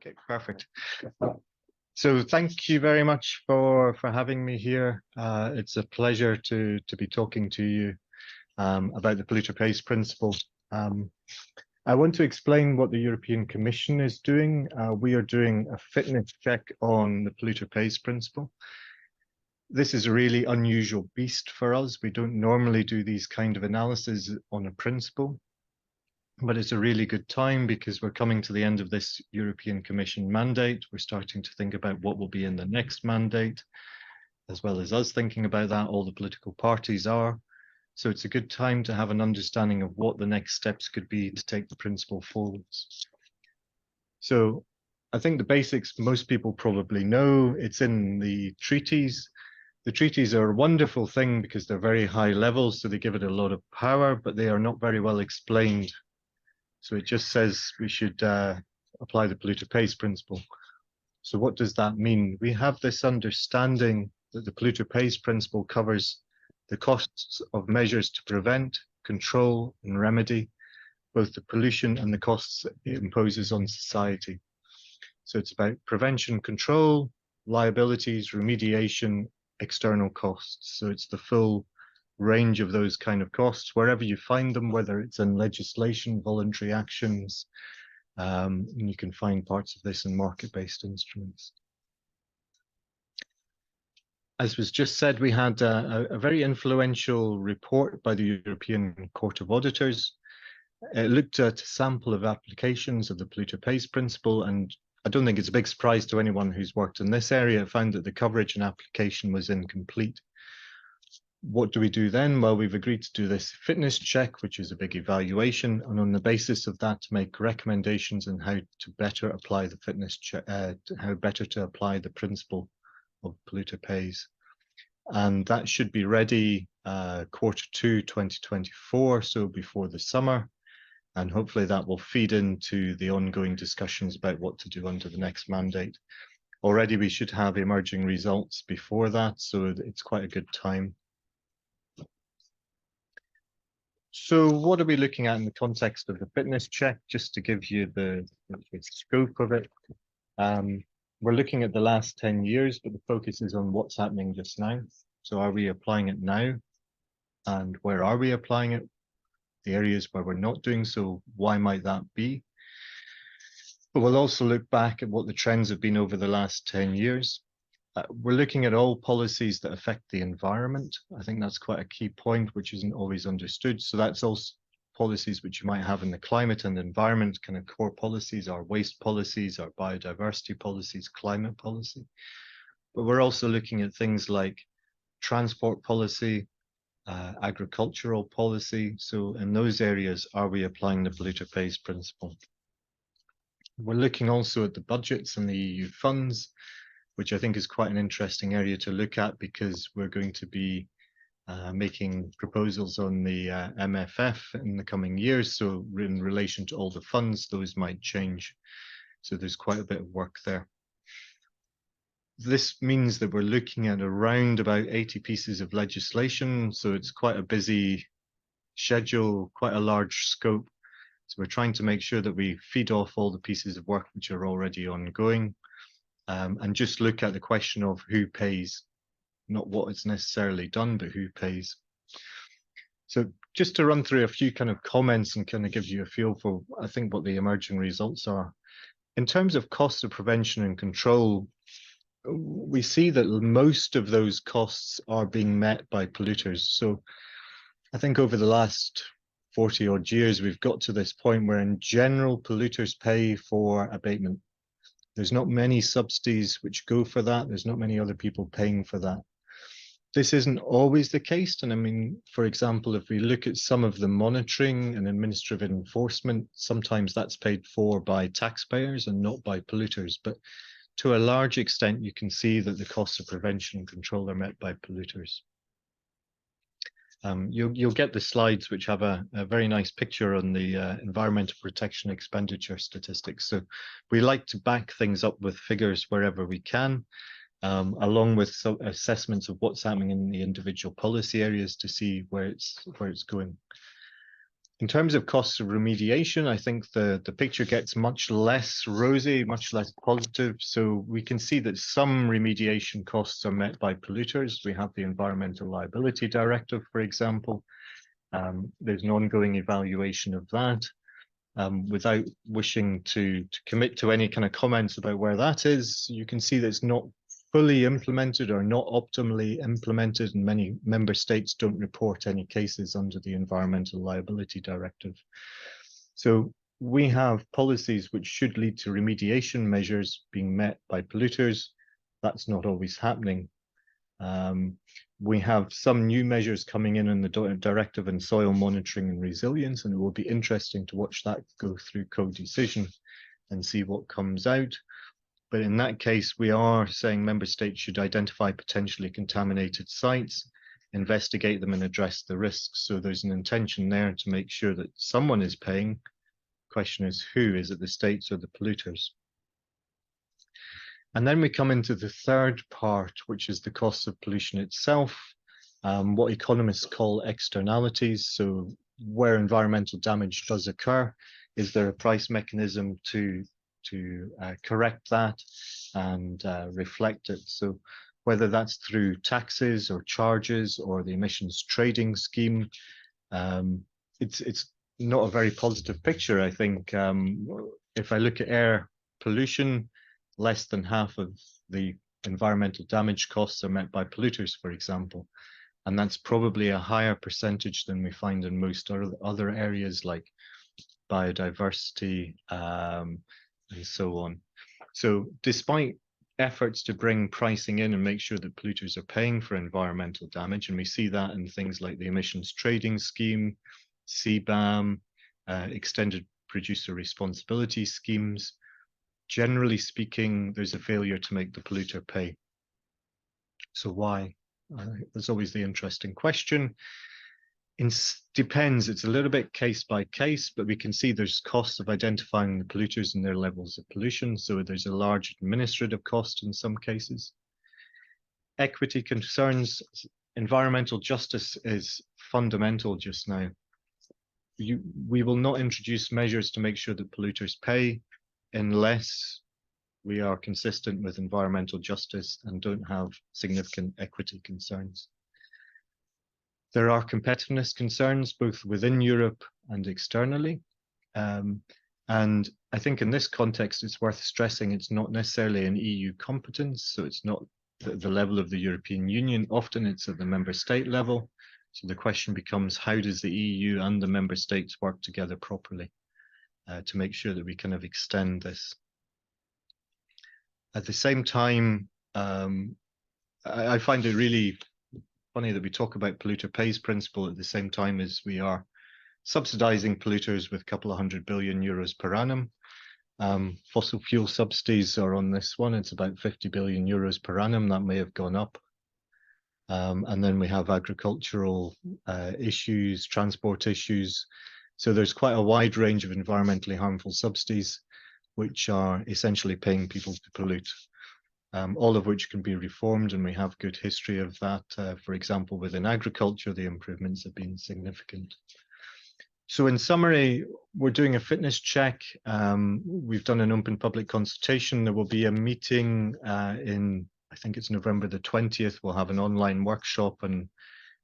Okay, perfect. So thank you very much for having me here. It's a pleasure to be talking to you about the polluter pays principle. I want to explain what the European Commission is doing. We are doing a fitness check on the polluter pays principle. This is a really unusual beast for us. We don't normally do these kind of analysis on a principle. But it's a really good time because we're coming to the end of this European Commission mandate. We're starting to think about what will be in the next mandate, as well as us thinking about that, all the political parties are. So it's a good time to have an understanding of what the next steps could be to take the principle forwards. So I think the basics most people probably know. It's in the treaties. The treaties are a wonderful thing because they're very high level, so they give it a lot of power, but they are not very well explained. So it just says we should apply the polluter pays principle. So what does that mean? We have this understanding that the polluter pays principle covers the costs of measures to prevent, control, and remedy both the pollution and the costs it imposes on society. So it's about prevention, control, liabilities, remediation, external costs. So it's the full range of those kind of costs, wherever you find them, whether it's in legislation, voluntary actions, and you can find parts of this in market-based instruments. As was just said, we had a very influential report by the European Court of Auditors. It looked at a sample of applications of the polluter pays principle, and I don't think it's a big surprise to anyone who's worked in this area. It found that the coverage and application was incomplete. What do we do then? Well, we've agreed to do this fitness check, which is a big evaluation, and on the basis of that, to make recommendations on how to better apply the fitness check, how better to apply the principle of polluter pays. And that should be ready Q2 2024, so before the summer. And hopefully that will feed into the ongoing discussions about what to do under the next mandate. Already we should have emerging results before that, so it's quite a good time. So what are we looking at in the context of the fitness check, just to give you the scope of it? We're looking at the last 10 years, but the focus is on what's happening just now. So are we applying it now? And where are we applying it? The areas where we're not doing so, why might that be? But we'll also look back at what the trends have been over the last 10 years. We're looking at all policies that affect the environment. I think that's quite a key point, which isn't always understood. So that's also policies which you might have in the climate and environment, kind of core policies, our waste policies, our biodiversity policies, climate policy. But we're also looking at things like transport policy, agricultural policy. So in those areas, are we applying the polluter pays principle? We're looking also at the budgets and the EU funds, which I think is quite an interesting area to look at because we're going to be making proposals on the MFF in the coming years. So in relation to all the funds, those might change. So there's quite a bit of work there. This means that we're looking at around about 80 pieces of legislation. So it's quite a busy schedule, quite a large scope. So we're trying to make sure that we feed off all the pieces of work which are already ongoing. And just look at the question of who pays, not what is necessarily done, but who pays. So just to run through a few kind of comments and kind of give you a feel for, I think, what the emerging results are. In terms of costs of prevention and control, we see that most of those costs are being met by polluters. So I think over the last 40 odd years, we've got to this point where in general, polluters pay for abatement. There's not many subsidies which go for that. There's not many other people paying for that. This isn't always the case. And I mean, for example, if we look at some of the monitoring and administrative enforcement, sometimes that's paid for by taxpayers and not by polluters. But to a large extent, you can see that the costs of prevention and control are met by polluters. You'll get the slides which have a very nice picture on the environmental protection expenditure statistics. So we like to back things up with figures wherever we can, along with some assessments of what's happening in the individual policy areas to see where it's going. In terms of costs of remediation, I think the picture gets much less rosy, much less positive. So we can see that some remediation costs are met by polluters. We have the Environmental Liability Directive, for example. There's an ongoing evaluation of that. Without wishing to commit to any kind of comments about where that is, you can see that it's not fully implemented or not optimally implemented, and many member states don't report any cases under the Environmental Liability Directive. So we have policies which should lead to remediation measures being met by polluters. That's not always happening. We have some new measures coming in the Directive on Soil Monitoring and Resilience, and it will be interesting to watch that go through co-decision and see what comes out. But in that case, we are saying member states should identify potentially contaminated sites, investigate them and address the risks. So there's an intention there to make sure that someone is paying. The question is who? Is it the states or the polluters? And then we come into the third part, which is the cost of pollution itself, what economists call externalities. So where environmental damage does occur, is there a price mechanism to correct that and reflect it? So whether that's through taxes or charges or the emissions trading scheme, it's not a very positive picture, I think. If I look at air pollution, less than half of the environmental damage costs are met by polluters, for example. And that's probably a higher percentage than we find in most other areas like biodiversity and so on. So despite efforts to bring pricing in and make sure that polluters are paying for environmental damage, and we see that in things like the emissions trading scheme, CBAM, extended producer responsibility schemes, generally speaking, there's a failure to make the polluter pay. So why? There's always the interesting question. Depends, it's a little bit case by case, but we can see there's costs of identifying the polluters and their levels of pollution. So there's a large administrative cost in some cases. Equity concerns, environmental justice is fundamental just now. We will not introduce measures to make sure that polluters pay unless we are consistent with environmental justice and don't have significant equity concerns. There are competitiveness concerns both within Europe and externally. And I think in this context, it's worth stressing it's not necessarily an EU competence. So it's not the level of the European Union. Often it's at the member state level. So the question becomes, how does the EU and the member states work together properly to make sure that we kind of extend this? At the same time, I find it really funny that we talk about polluter pays principle at the same time as we are subsidizing polluters with a couple of €100 billion per annum. Fossil fuel subsidies are on this one. It's about €50 billion per annum. That may have gone up. And then we have agricultural issues, transport issues. So there's quite a wide range of environmentally harmful subsidies, which are essentially paying people to pollute, all of which can be reformed. And we have good history of that. For example, within agriculture, the improvements have been significant. So in summary, we're doing a fitness check. We've done an open public consultation. There will be a meeting I think it's November the 20th. We'll have an online workshop and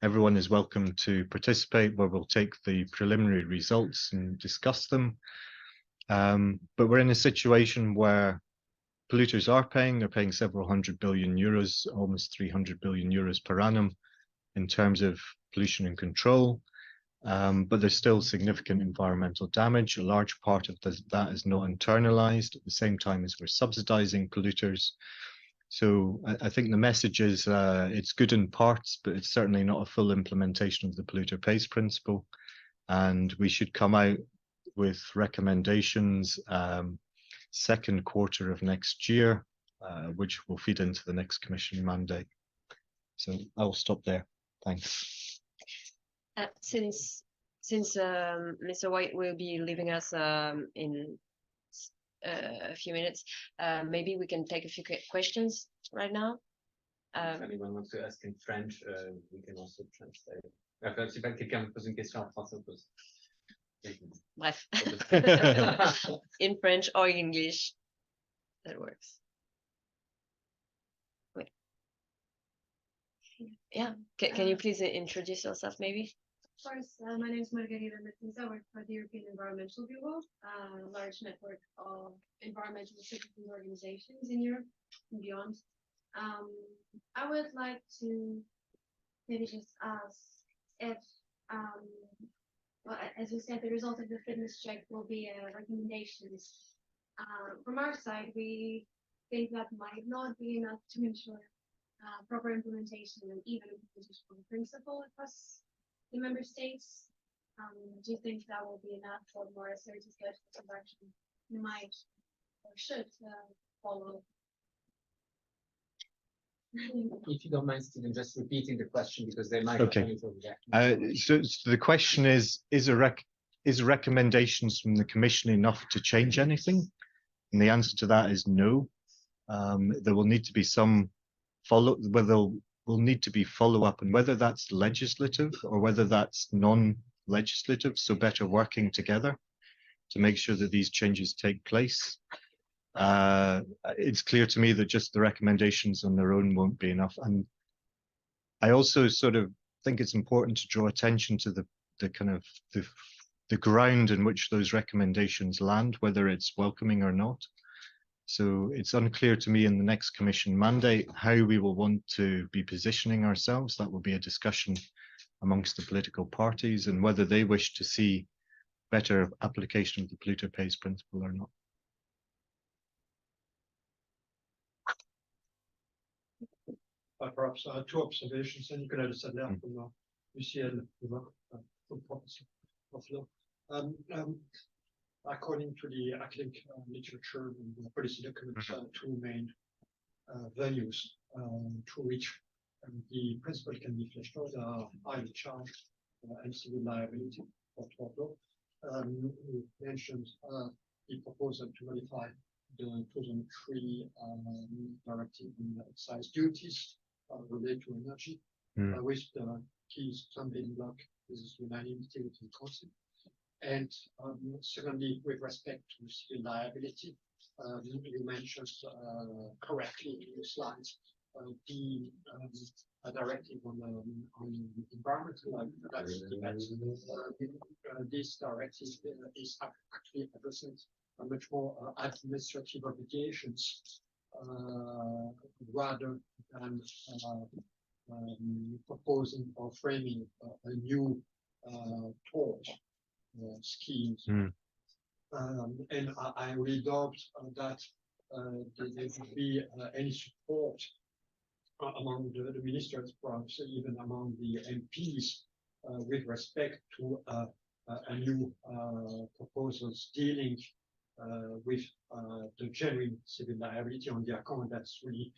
everyone is welcome to participate, where we'll take the preliminary results and discuss them. But we're in a situation where polluters are paying. They're paying several €100 billion, almost €300 billion per annum in terms of pollution and control. But there's still significant environmental damage. A large part of that is not internalized at the same time as we're subsidizing polluters. So I think the message is it's good in parts, but it's certainly not a full implementation of the polluter pays principle. And we should come out with recommendations second quarter of next year, which will feed into the next Commission mandate. So I'll stop there. Thanks. Since Mr. White will be leaving us in a few minutes, maybe we can take a few questions right now. If anyone wants to ask in French, we can also translate. Si quelqu'un me pose une question en français, Bref. In French or English. That works. Wait. Yeah. Can you please introduce yourself, maybe? Of course, my name is Margarita Martins. I work for the European Environmental Bureau, a large network of environmental citizen organizations in Europe and beyond. I would like to maybe just ask if, well, as you said, the result of the fitness check will be recommendations. From our side, we think that might not be enough to ensure proper implementation and even implementation of the principle across the member states. Do you think that will be enough for more assertive legislative action might or should follow? If you don't mind, Stephen, just repeating the question because they might. Okay. So the question is recommendations from the Commission enough to change anything? And the answer to that is no. There will need to be some will need to be follow-up, and whether that's legislative or whether that's non-legislative, so better working together to make sure that these changes take place. It's clear to me that just the recommendations on their own won't be enough. And I also sort of think it's important to draw attention to the kind of the ground in which those recommendations land, whether it's welcoming or not. So it's unclear to me in the next Commission mandate how we will want to be positioning ourselves. That will be a discussion amongst the political parties and whether they wish to see better application of the polluter pays principle or not. Perhaps two observations, and Nicolas de Sadler from UCL, from Professor of Law. According to the academic literature and the policy documents, two main venues through which the principle can be fleshed out are highly charged and civil liability for tort law. You mentioned the proposal to modify the 2003 directive on excise duties related to energy, with the key stumbling block is unanimity within the Council. And secondly, with respect to civil liability, you mentioned correctly in your slides the directive on environmental liability. This directive is actually addressing much more administrative obligations rather than proposing or framing a new tort schemes. And I really doubt that there would be any support among the ministers, perhaps even among the MPs, with respect to a new proposals dealing with the genuine civil liability on the account that's really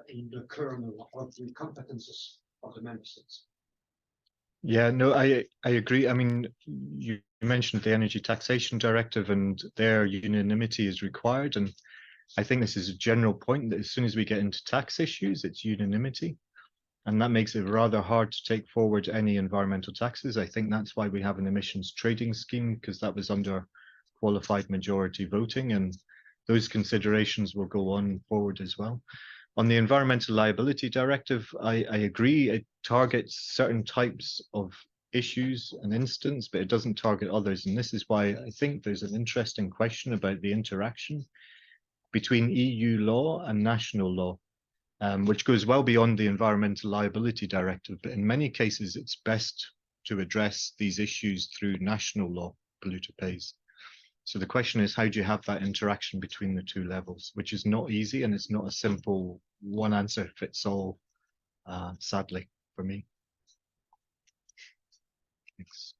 in the kernel of the competences of the member states. Yeah, no, I agree. I mean, you mentioned the Energy Taxation Directive, and their unanimity is required. And I think this is a general point that as soon as we get into tax issues, it's unanimity. And that makes it rather hard to take forward any environmental taxes. I think that's why we have an emissions trading scheme, because that was under qualified majority voting, and those considerations will go on forward as well. On the Environmental Liability Directive, I agree, it targets certain types of issues and incidents, but it doesn't target others. And this is why I think there's an interesting question about the interaction between EU law and national law, which goes well beyond the Environmental Liability Directive. But in many cases, it's best to address these issues through national law, polluter pays. So the question is, how do you have that interaction between the two levels, which is not easy, and it's not a simple one answer fits all, sadly, for me. Thanks.